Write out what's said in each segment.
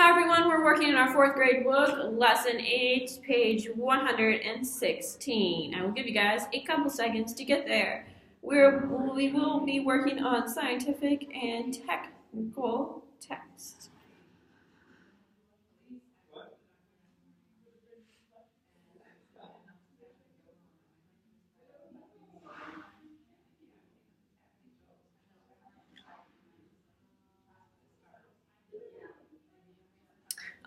Hi everyone, we're working in our 4th grade book, lesson 8, page 116. I will give you guys a couple seconds to get there. We will be working on scientific and technical text.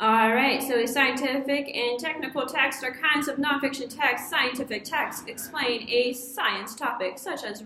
Alright, so scientific and technical texts are kinds of nonfiction texts. Scientific texts explain a science topic, such as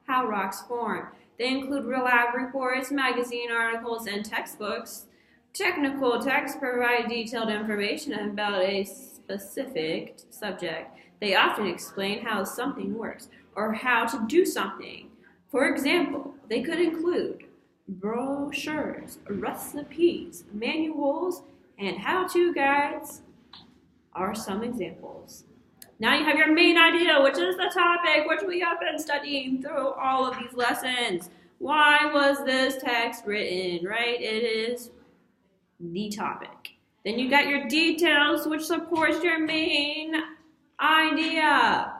how rocks form. They include real lab reports, magazine articles, and textbooks. Technical texts provide detailed information about a specific subject. They often explain how something works or how to do something. For example, they could include brochures, recipes, manuals, and how-to guides are some examples. Now you have your main idea, which is the topic, which we have been studying through all of these lessons. Why was this text written, right? It is the topic. Then you got your details, which supports your main idea.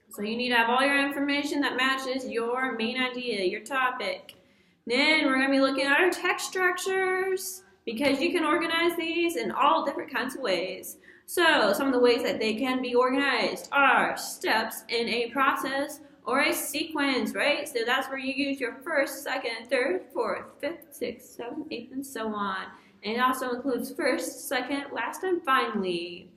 So you need to have all your information that matches your main idea, your topic. Then we're going to be looking at our text structures because you can organize these in all different kinds of ways. So some of the ways that they can be organized are steps in a process or a sequence, right? So that's where you use your first, second, third, fourth, fifth, sixth, seventh, eighth, and so on. And it also includes first, second, last, and finally.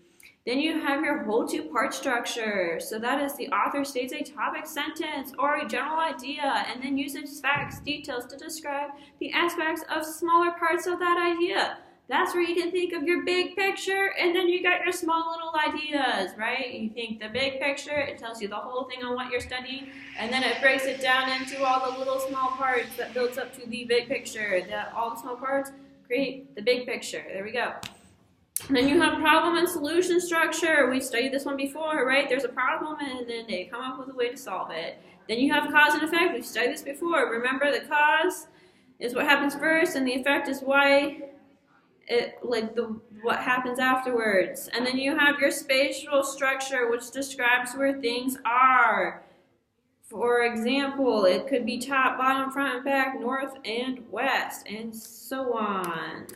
Then you have your whole two-part structure. So that is the author states a topic, sentence, or a general idea, and then uses facts, details to describe the aspects of smaller parts of that idea. That's where you can think of your big picture, and then you got your small little ideas, right? You think the big picture, it tells you the whole thing on what you're studying, and then it breaks it down into all the little small parts that builds up to the big picture. All the small parts create the big picture. There we go. And then you have problem and solution structure. We've studied this one before, right? There's a problem and then they come up with a way to solve it. Then you have cause and effect. We've studied this before. Remember, the cause is what happens first and the effect is why what happens afterwards. And then you have your spatial structure, which describes where things are. For example, it could be top, bottom, front, and back, north, and west, and so on.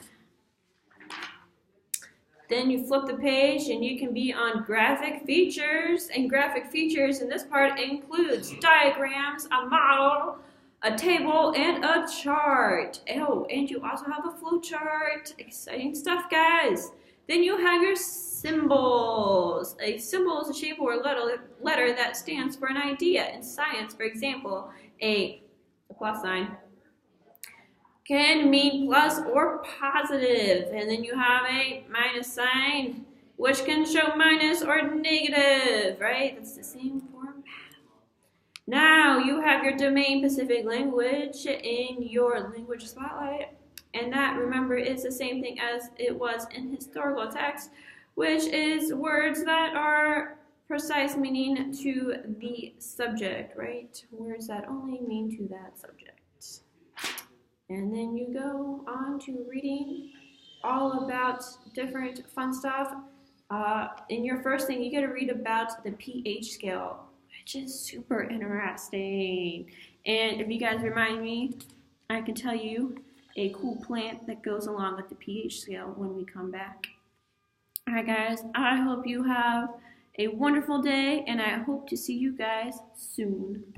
Then you flip the page and you can be on graphic features. And graphic features in this part includes diagrams, a model, a table, and a chart. Oh, and you also have a flow chart. Exciting stuff, guys. Then you have your symbols. A symbol is a shape or a letter that stands for an idea. In science, for example, a plus sign can mean plus or positive, and then you have a minus sign, which can show minus or negative, right? That's the same format. Now you have your domain-specific language in your language spotlight, and that, remember, is the same thing as it was in historical text, which is words that are precise meaning to the subject, right? Words that only mean to that subject. And then you go on to reading all about different fun stuff. In your first thing, you get to read about the pH scale, which is super interesting. And if you guys remind me, I can tell you a cool plant that goes along with the pH scale when we come back. All right, guys, I hope you have a wonderful day, and I hope to see you guys soon.